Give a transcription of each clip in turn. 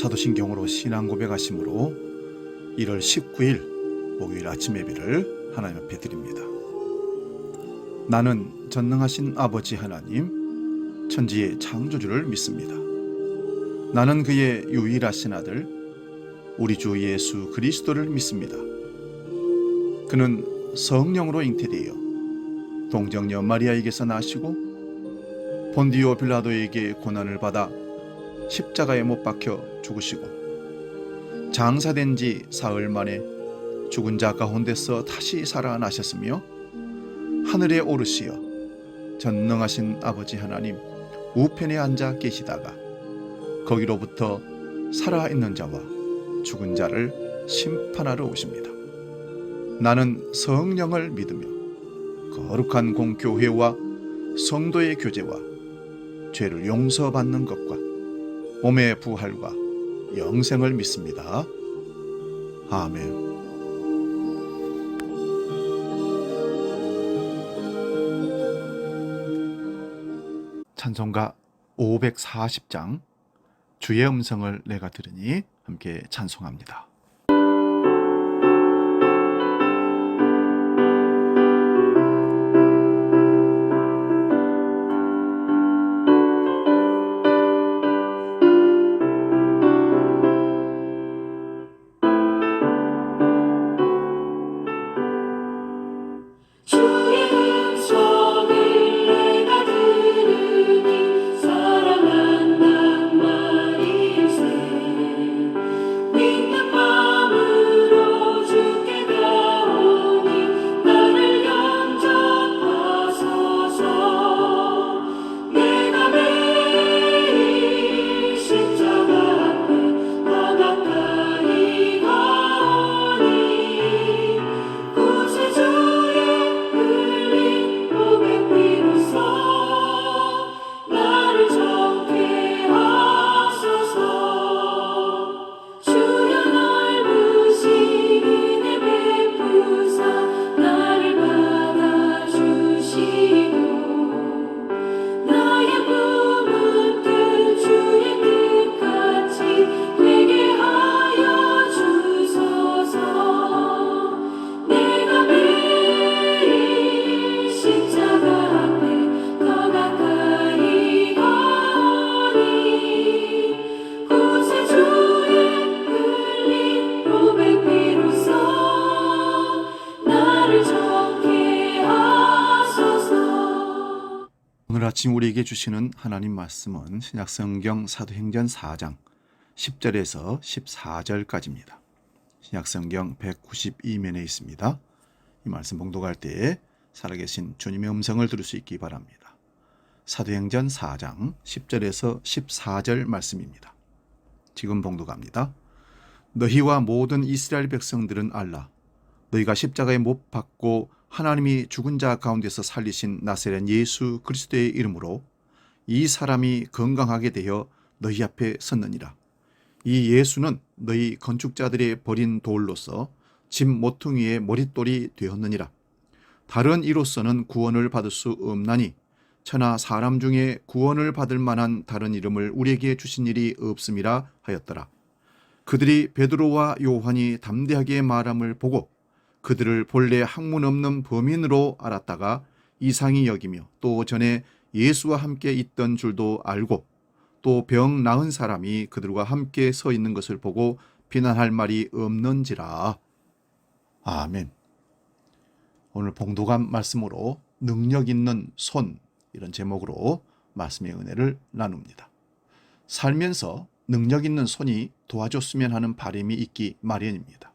사도신경으로 신앙 고백하심으로 1월 19일 목요일 아침 예배를 하나님 앞에 드립니다. 나는 전능하신 아버지 하나님, 천지의 창조주를 믿습니다. 나는 그의 유일하신 아들, 우리 주 예수 그리스도를 믿습니다. 그는 성령으로 잉태되어 동정녀 마리아에게서 나시고 본디오 빌라도에게 고난을 받아 십자가에 못 박혀 죽으시고 장사된 지 사흘 만에 죽은 자 가운데서 다시 살아나셨으며 하늘에 오르시어 전능하신 아버지 하나님 우편에 앉아 계시다가 거기로부터 살아있는 자와 죽은 자를 심판하러 오십니다. 나는 성령을 믿으며 거룩한 공교회와 성도의 교제와 죄를 용서받는 것과 몸의 부활과 영생을 믿습니다. 아멘. 찬송가 540장 주의 음성을 내가 들으니 함께 찬송합니다. 오늘 아침 우리에게 주시는 하나님 말씀은 신약성경 사도행전 4장 10절에서 14절까지입니다. 신약성경 192면에 있습니다. 이 말씀 봉독할 때에 살아계신 주님의 음성을 들을 수 있기 바랍니다. 사도행전 4장 10절에서 14절 말씀입니다. 지금 봉독합니다. 너희와 모든 이스라엘 백성들은 알라. 너희가 십자가에 못 박고 하나님이 죽은 자 가운데서 살리신 나사렛 예수 그리스도의 이름으로 이 사람이 건강하게 되어 너희 앞에 섰느니라. 이 예수는 너희 건축자들이 버린 돌로서 집 모퉁이의 머릿돌이 되었느니라. 다른 이로서는 구원을 받을 수 없나니 천하 사람 중에 구원을 받을 만한 다른 이름을 우리에게 주신 일이 없음이라 하였더라. 그들이 베드로와 요한이 담대하게 말함을 보고 그들을 본래 학문 없는 범인으로 알았다가 이상히 여기며 또 전에 예수와 함께 있던 줄도 알고 또 병 나은 사람이 그들과 함께 서 있는 것을 보고 비난할 말이 없는지라. 아멘. 오늘 봉독한 말씀으로 능력 있는 손, 이런 제목으로 말씀의 은혜를 나눕니다. 살면서 능력 있는 손이 도와줬으면 하는 바람이 있기 마련입니다.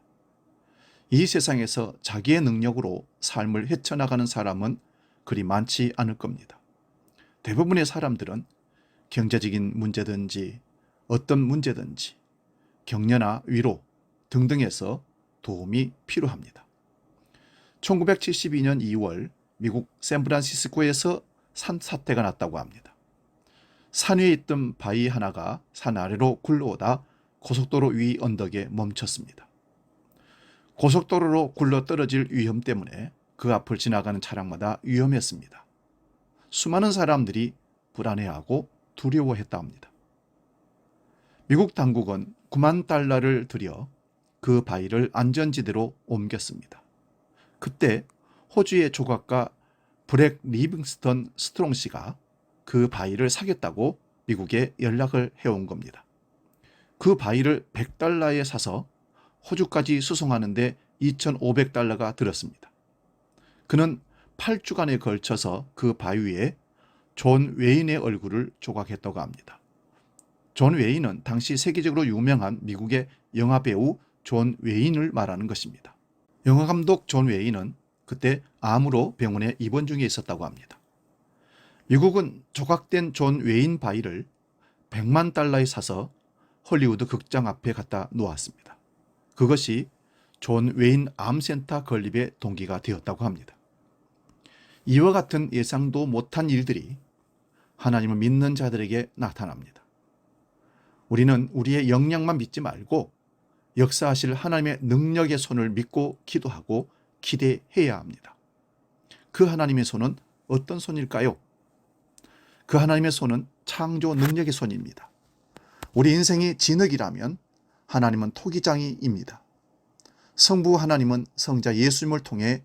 이 세상에서 자기의 능력으로 삶을 헤쳐나가는 사람은 그리 많지 않을 겁니다. 대부분의 사람들은 경제적인 문제든지 어떤 문제든지 격려나 위로 등등에서 도움이 필요합니다. 1972년 2월 미국 샌프란시스코에서 산사태가 났다고 합니다. 산 위에 있던 바위 하나가 산 아래로 굴러오다 고속도로 위 언덕에 멈췄습니다. 고속도로로 굴러 떨어질 위험 때문에 그 앞을 지나가는 차량마다 위험했습니다. 수많은 사람들이 불안해하고 두려워했다 합니다. 미국 당국은 9만 달러를 들여 그 바위를 안전지대로 옮겼습니다. 그때 호주의 조각가 브렉 리빙스턴 스트롱 씨가 그 바위를 사겠다고 미국에 연락을 해온 겁니다. 그 바위를 100달러에 사서 호주까지 수송하는데 2,500달러가 들었습니다. 그는 8주간에 걸쳐서 그 바위 위에 존 웨인의 얼굴을 조각했다고 합니다. 존 웨인은 당시 세계적으로 유명한 미국의 영화배우 존 웨인을 말하는 것입니다. 영화감독 존 웨인은 그때 암으로 병원에 입원 중에 있었다고 합니다. 미국은 조각된 존 웨인 바위를 100만 달러에 사서 헐리우드 극장 앞에 갖다 놓았습니다. 그것이 존 웨인 암센터 건립의 동기가 되었다고 합니다. 이와 같은 예상도 못한 일들이 하나님을 믿는 자들에게 나타납니다. 우리는 우리의 역량만 믿지 말고 역사하실 하나님의 능력의 손을 믿고 기도하고 기대해야 합니다. 그 하나님의 손은 어떤 손일까요? 그 하나님의 손은 창조 능력의 손입니다. 우리 인생이 진흙이라면 하나님은 토기장이입니다. 성부 하나님은 성자 예수님을 통해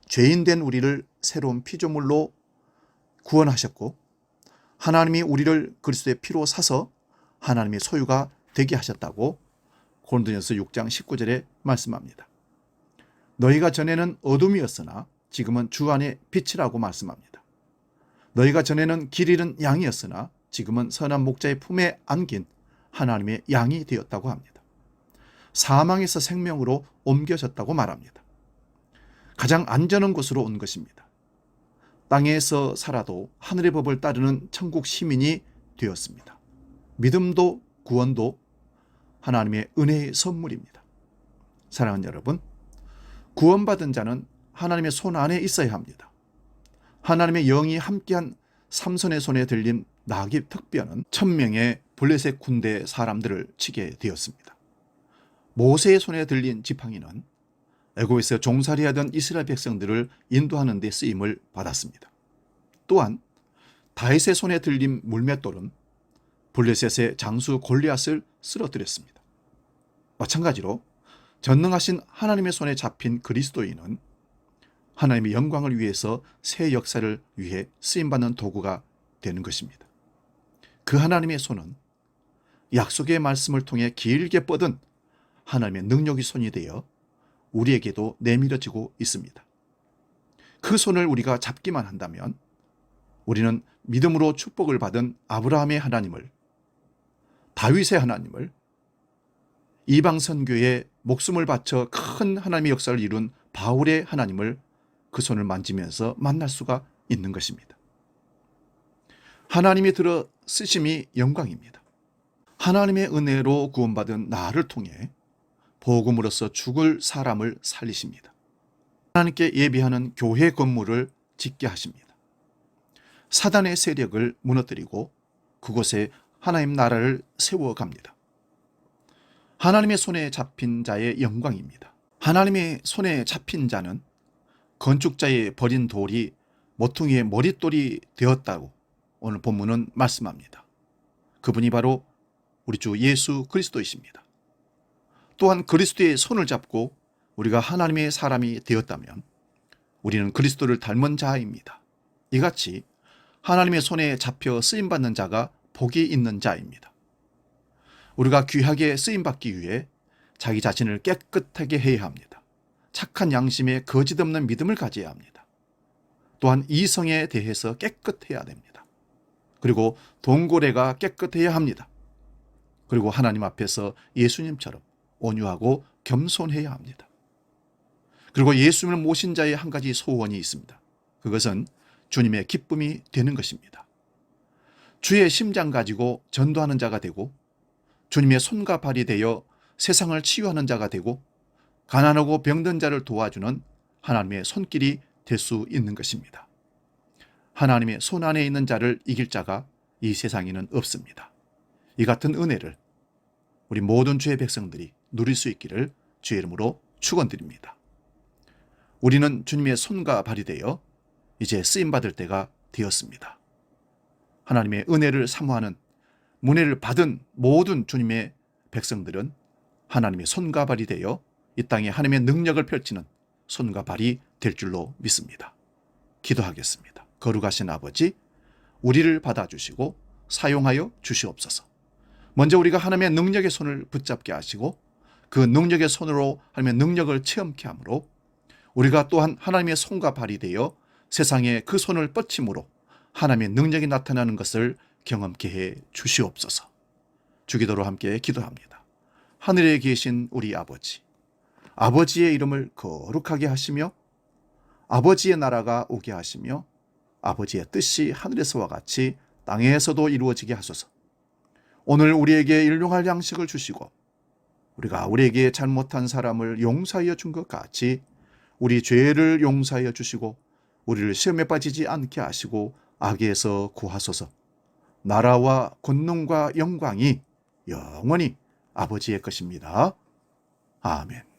죄인된 우리를 새로운 피조물로 구원하셨고 하나님이 우리를 그리스도의 피로 사서 하나님의 소유가 되게 하셨다고 고린도전서 6장 19절에 말씀합니다. 너희가 전에는 어둠이었으나 지금은 주 안에 빛이라고 말씀합니다. 너희가 전에는 길 잃은 양이었으나 지금은 선한 목자의 품에 안긴 하나님의 양이 되었다고 합니다. 사망에서 생명으로 옮겨졌다고 말합니다. 가장 안전한 곳으로 온 것입니다. 땅에서 살아도 하늘의 법을 따르는 천국 시민이 되었습니다. 믿음도 구원도 하나님의 은혜의 선물입니다. 사랑하는 여러분, 구원받은 자는 하나님의 손 안에 있어야 합니다. 하나님의 영이 함께한 삼손의 손에 들린 나귀 특변은 1000명의 블레셋 군대 사람들을 치게 되었습니다. 모세의 손에 들린 지팡이는 애굽에서 종살이하던 이스라엘 백성들을 인도하는 데 쓰임을 받았습니다. 또한 다윗의 손에 들린 물맷돌은 블레셋의 장수 골리앗을 쓰러뜨렸습니다. 마찬가지로 전능하신 하나님의 손에 잡힌 그리스도인은 하나님의 영광을 위해서 새 역사를 위해 쓰임받는 도구가 되는 것입니다. 그 하나님의 손은 약속의 말씀을 통해 길게 뻗은 하나님의 능력의 손이 되어 우리에게도 내밀어지고 있습니다. 그 손을 우리가 잡기만 한다면 우리는 믿음으로 축복을 받은 아브라함의 하나님을, 다윗의 하나님을, 이방 선교에 목숨을 바쳐 큰 하나님의 역사를 이룬 바울의 하나님을 그 손을 만지면서 만날 수가 있는 것입니다. 하나님이 들어 쓰심이 영광입니다. 하나님의 은혜로 구원받은 나를 통해 복음으로써 죽을 사람을 살리십니다. 하나님께 예비하는 교회 건물을 짓게 하십니다. 사단의 세력을 무너뜨리고 그곳에 하나님 나라를 세워갑니다. 하나님의 손에 잡힌 자의 영광입니다. 하나님의 손에 잡힌 자는 건축자의 버린 돌이 모퉁이의 머릿돌이 되었다고 오늘 본문은 말씀합니다. 그분이 바로 우리 주 예수 그리스도이십니다. 또한 그리스도의 손을 잡고 우리가 하나님의 사람이 되었다면 우리는 그리스도를 닮은 자입니다. 이같이 하나님의 손에 잡혀 쓰임받는 자가 복이 있는 자입니다. 우리가 귀하게 쓰임받기 위해 자기 자신을 깨끗하게 해야 합니다. 착한 양심에 거짓 없는 믿음을 가져야 합니다. 또한 이성에 대해서 깨끗해야 됩니다. 그리고 동고래가 깨끗해야 합니다. 그리고 하나님 앞에서 예수님처럼 온유하고 겸손해야 합니다. 그리고 예수님을 모신 자의 한 가지 소원이 있습니다. 그것은 주님의 기쁨이 되는 것입니다. 주의 심장 가지고 전도하는 자가 되고 주님의 손과 발이 되어 세상을 치유하는 자가 되고 가난하고 병든 자를 도와주는 하나님의 손길이 될 수 있는 것입니다. 하나님의 손 안에 있는 자를 이길 자가 이 세상에는 없습니다. 이 같은 은혜를 우리 모든 주의 백성들이 누릴 수 있기를 주의 이름으로 축원드립니다. 우리는 주님의 손과 발이 되어 이제 쓰임받을 때가 되었습니다. 하나님의 은혜를 사모하는 문혜를 받은 모든 주님의 백성들은 하나님의 손과 발이 되어 이 땅에 하나님의 능력을 펼치는 손과 발이 될 줄로 믿습니다. 기도하겠습니다. 거룩하신 아버지, 우리를 받아주시고 사용하여 주시옵소서. 먼저 우리가 하나님의 능력의 손을 붙잡게 하시고 그 능력의 손으로 하나님의 능력을 체험케 하므로 우리가 또한 하나님의 손과 발이 되어 세상에 그 손을 뻗침으로 하나님의 능력이 나타나는 것을 경험케 해 주시옵소서. 주기도로 함께 기도합니다. 하늘에 계신 우리 아버지, 아버지의 이름을 거룩하게 하시며 아버지의 나라가 오게 하시며 아버지의 뜻이 하늘에서와 같이 땅에서도 이루어지게 하소서. 오늘 우리에게 일용할 양식을 주시고 우리가 우리에게 잘못한 사람을 용서하여 준 것 같이 우리 죄를 용서하여 주시고 우리를 시험에 빠지지 않게 하시고 악에서 구하소서. 나라와 권능과 영광이 영원히 아버지의 것입니다. 아멘.